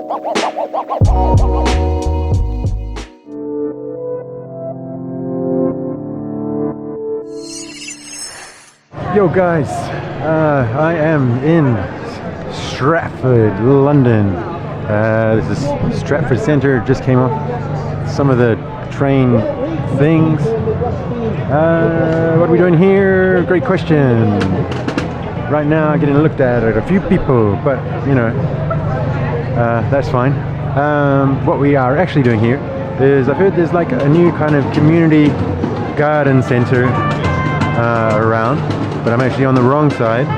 Yo guys, I am in Stratford, London. This is Stratford Centre. Just came off some of the train things. What are we doing here? Great question. Right now getting looked at a few people, but you know, that's fine. What we are actually doing here is, I've heard there's like a new kind of community garden centre around, but I'm actually on the wrong side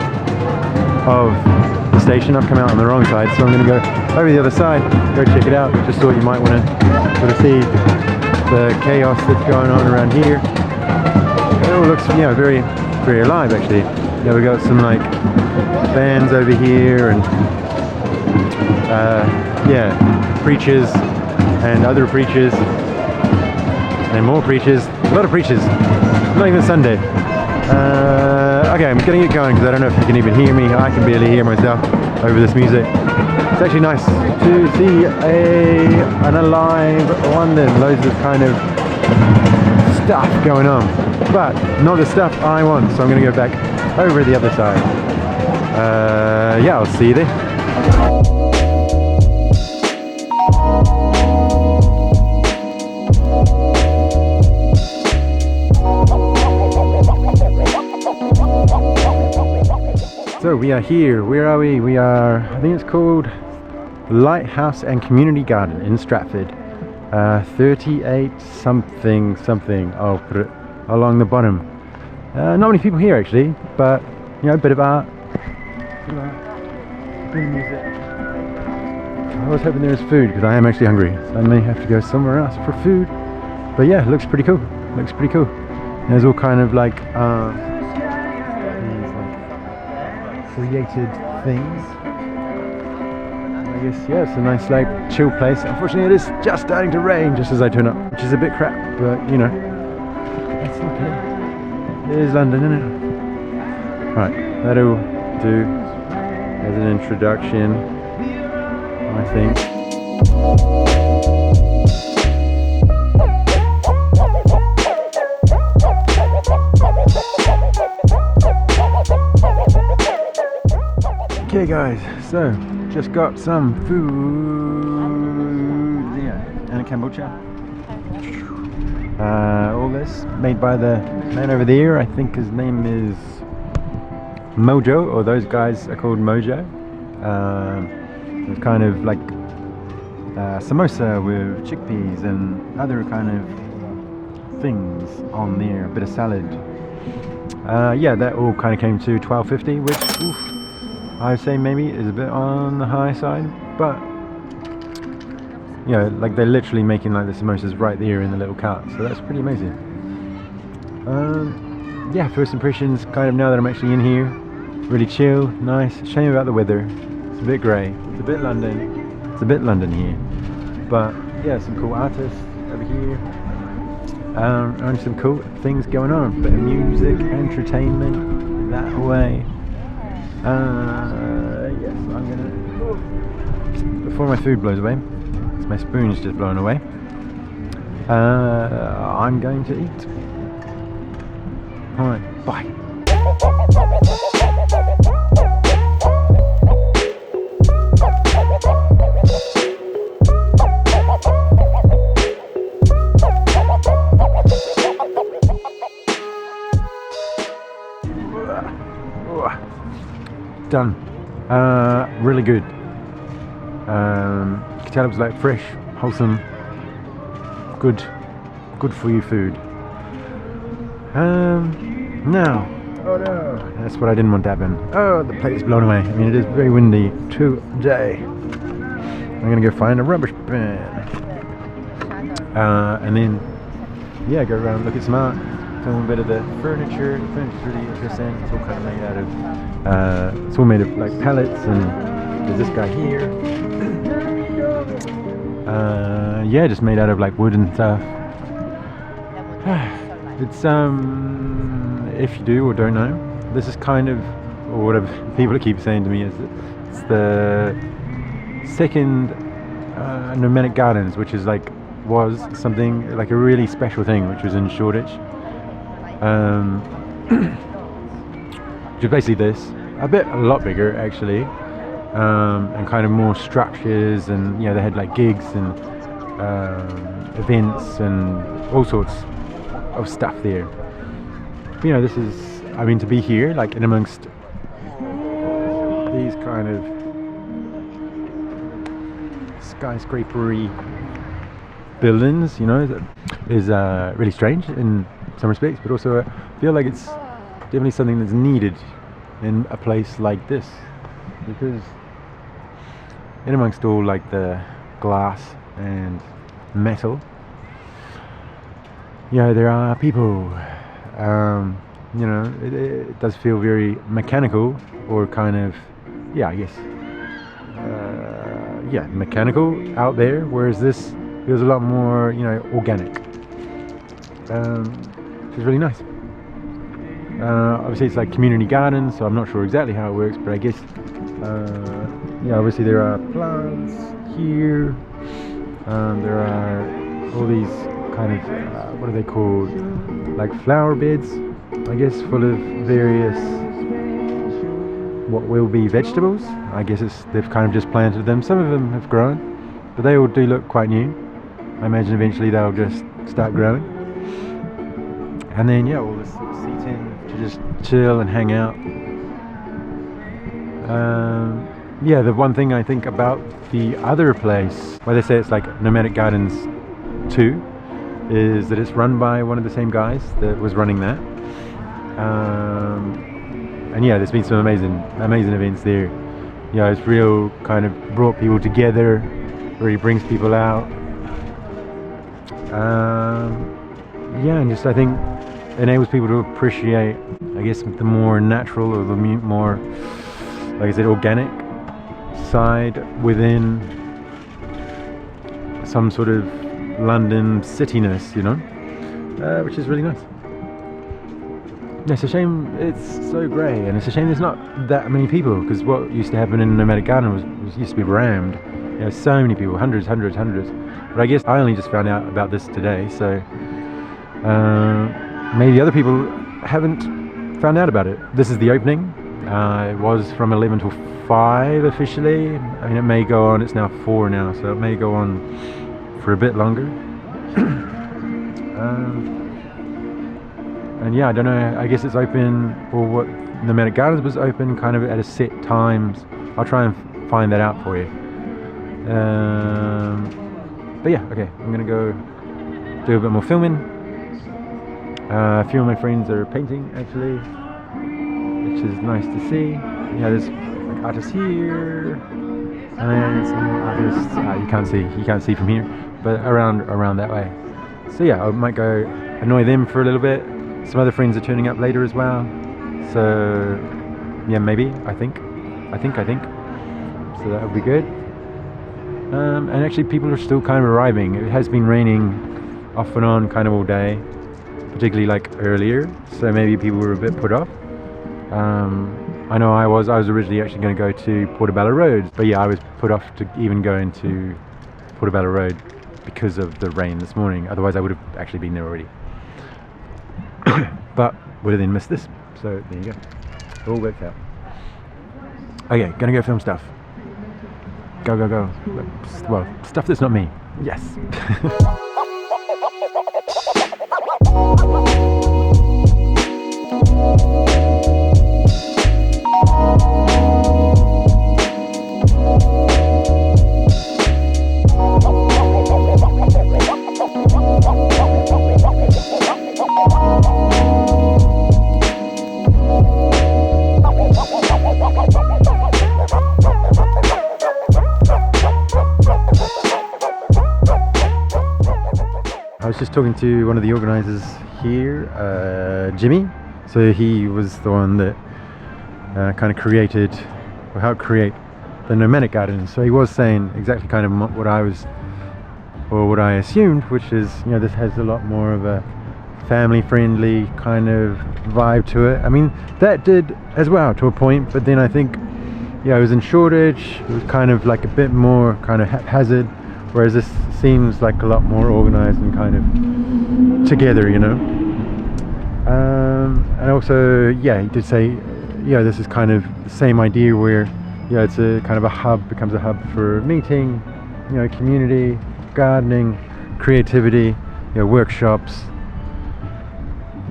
of the station. I've come out on the wrong side, so I'm going to go over the other side, go check it out. Just thought you might want to sort of see the chaos that's going on around here. It all looks, you know, very, very alive actually. You know, we got some like bands over here and yeah, preachers and other preachers and more preachers. A lot of preachers. Not even Sunday. Okay, I'm gonna get going because I don't know if you can even hear me. I can barely hear myself over this music. It's actually nice to see an alive London. Loads of kind of stuff going on, but not the stuff I want. So I'm gonna go back over the other side. Yeah, I'll see you there. So we are here. Where are we? We are, I think it's called LightHouse and Community Garden in Stratford. 38 something. I'll put it along the bottom. Not many people here actually, but you know, a bit of art, bit of music. I was hoping there was food because I am actually hungry, so I may have to go somewhere else for food. But yeah, it looks pretty cool. Looks pretty cool. There's all kind of like created things. I guess, yeah, it's a nice like chill place. Unfortunately it is just starting to rain just as I turn up, which is a bit crap, but you know, that's okay. It is London, isn't it? Right, that'll do as an introduction, I think. Okay guys, so just got some food, yeah, and a kombucha. All this made by the man over there. I think his name is Mojo, or those guys are called Mojo. It's kind of like samosa with chickpeas and other kind of things on there, a bit of salad. Yeah, that all kind of came to $12.50, which oof, I would say maybe is a bit on the high side, but you know, like they're literally making like the samosas right there in the little cart, so that's pretty amazing. Yeah, first impressions kind of now that I'm actually in here, really chill, nice. Shame about the weather, it's a bit grey, it's a bit London here, but yeah, some cool artists over here, and some cool things going on, bit of music, entertainment that way. Yes, I'm gonna, before my food blows away, because my spoon's just blown away, I'm going to eat. Alright, bye. Done. Really good. You could tell it was like fresh, wholesome, good for you food. Now, oh no, that's what I didn't want to happen. Oh, the plate is blown away. I mean, it is very windy today. I'm gonna go find a rubbish bin, and then yeah, go around and look at some art. Film a bit of the furniture. The furniture's really interesting. It's all kind of made out of, it's all made of like pallets, and there's this guy here. Yeah, just made out of like wood and stuff. It's if you do or don't know, this is kind of, or whatever people keep saying to me, is that it's the second nomadic gardens, which is was something like a really special thing, which was in Shoreditch. Which is basically this, a lot bigger actually, and kind of more structures, and they had like gigs and events and all sorts of stuff there. But, this is, to be here, like in amongst these kind of skyscrapery buildings, is really strange in some respects, but also I feel like it's definitely something that's needed in a place like this, because in amongst all like the glass and metal, there are people. It does feel very mechanical, or kind of, mechanical out there, whereas this feels a lot more, organic, which is really nice. Obviously it's like community gardens, so I'm not sure exactly how it works, but I guess, obviously there are plants here, there are all these kind of, what are they called, like flower beds, I guess, full of various, what will be vegetables. I guess they've kind of just planted them. Some of them have grown, but they all do look quite new. I imagine eventually they'll just start growing. And then all this seating to just chill and hang out. The one thing I think about the other place, where they say it's like Nomadic Gardens 2, is that it's run by one of the same guys that was running that. And there's been some amazing events there. It's real kind of brought people together, really brings people out. And just I think enables people to appreciate, I guess, the more natural, or the more, like I said, organic side within some sort of London cityness, which is really nice. It's a shame it's so grey, and it's a shame there's not that many people, because what used to happen in Nomadic Garden was used to be rammed. So many people, hundreds. But I guess I only just found out about this today, so maybe other people haven't found out about it. This is the opening. It was from 11 till 5 officially. It may go on, it's now 4 now, so it may go on for a bit longer. And I don't know, I guess it's open, or what Nomadic Gardens was open kind of at a set times. I'll try and find that out for you. But okay, I'm gonna go do a bit more filming. A few of my friends are painting actually, which is nice to see. There's like artists here, and some artists you can't see from here, but around that way. So I might go annoy them for a little bit. Some other friends are turning up later as well, so maybe I think so that would be good. And actually people are still kind of arriving. It has been raining off and on kind of all day, particularly like earlier, so maybe people were a bit put off. I know I was originally actually going to go to Portobello Road, but I was put off to even go into Portobello Road because of the rain this morning. Otherwise I would have actually been there already. But would have then missed this, so there you go. It all worked out. Okay, gonna go film stuff. Go. Well, stuff that's not me. Yes. I was just talking to one of the organisers here, Jimmy. So he was the one that kind of created, or helped create the Nomadic Gardens. So he was saying exactly kind of what I was, or what I assumed, which is, this has a lot more of a family-friendly kind of vibe to it. I mean, that did as well to a point, but then I think, it was in Shoreditch. It was kind of like a bit more kind of haphazard, whereas this seems like a lot more organized and kind of together, you know. And also, yeah, he did say, this is kind of the same idea where, it's a kind of a hub, becomes a hub for meeting, community, gardening, creativity, workshops,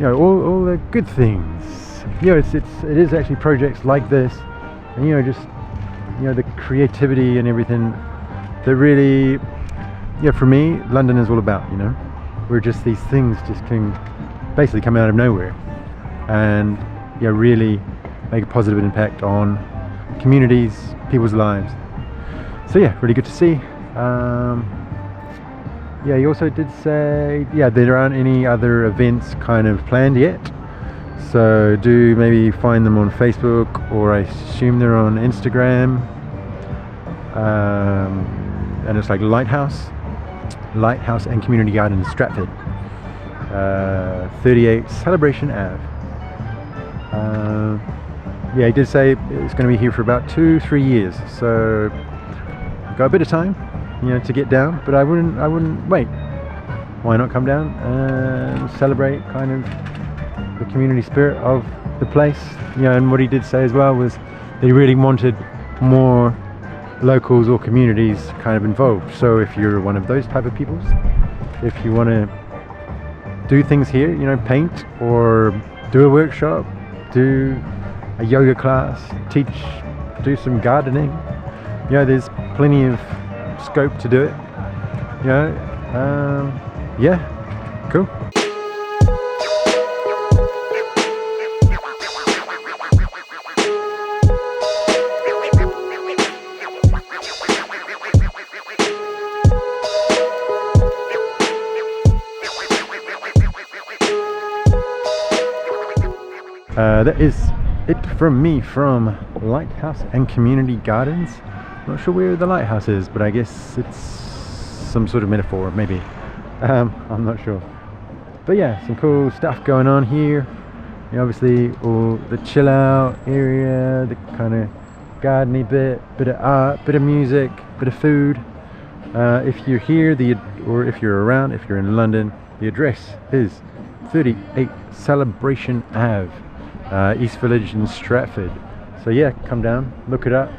all the good things. It is actually projects like this, and just the creativity and everything that really, for me, London is all about. Where just these things just can basically come out of nowhere, and really make a positive impact on communities, people's lives. So yeah, really good to see. He also did say, there aren't any other events kind of planned yet. So do maybe find them on Facebook, or I assume they're on Instagram. And it's like LightHouse and Community Gardens, Stratford, 38 Celebration Ave. He did say it's going to be here for about 2-3 years. So got a bit of time, to get down, but I wouldn't wait. Why not come down and celebrate kind of the community spirit of the place? And what he did say as well was that he really wanted more locals or communities kind of involved. So if you're one of those type of peoples, if you want to do things here, paint or do a workshop, do a yoga class, do some gardening, there's plenty of scope to do it. Cool. That is it from me from Lighthouse and Community Gardens. Not sure where the lighthouse is, but I guess it's some sort of metaphor, maybe. I'm not sure. But yeah, some cool stuff going on here. Obviously all the chill out area, the kind of gardeny bit of art, bit of music, bit of food. If you're here, or if you're around, if you're in London, the address is 38 Celebration Ave, East Village in Stratford. So yeah, come down, look it up.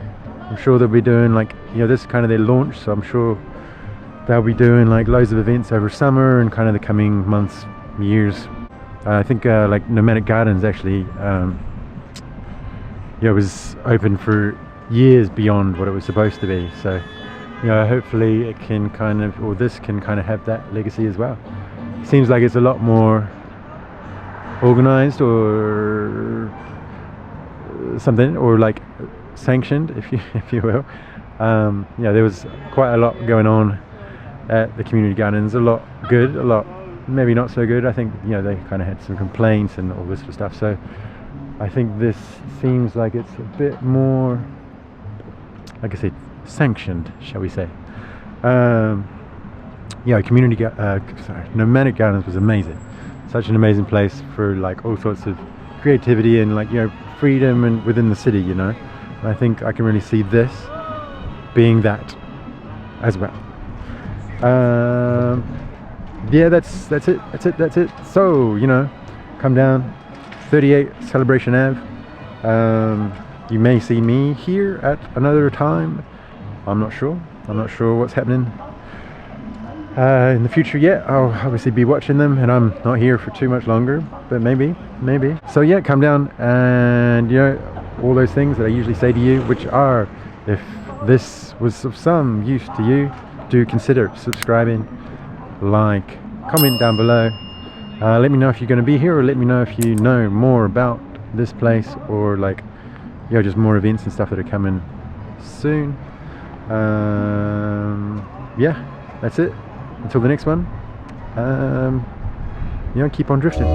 I'm sure they'll be doing this is kind of their launch, so I'm sure they'll be doing loads of events over summer and kind of the coming months, years. I think Nomadic Gardens actually was open for years beyond what it was supposed to be. So hopefully it can this can kind of have that legacy as well. Seems like it's a lot more organized or something, or sanctioned, if you will. There was quite a lot going on at the community gardens. A lot good, a lot maybe not so good. I think they kind of had some complaints and all this sort of stuff. So I think this seems like it's a bit more, like I said, sanctioned, shall we say. Nomadic Gardens was amazing. Such an amazing place for all sorts of creativity and freedom and within the city, And I think I can really see this being that as well. That's it. So come down 38 Celebration Ave. You may see me here at another time. I'm not sure what's happening in the future yet. I'll obviously be watching them, and I'm not here for too much longer, but maybe. So yeah, come down and all those things that I usually say to you, which are, if this was of some use to you, do consider subscribing, comment down below. Let me know if you're going to be here, or let me know if you know more about this place, or just more events and stuff that are coming soon. That's it. Until the next one, keep on drifting.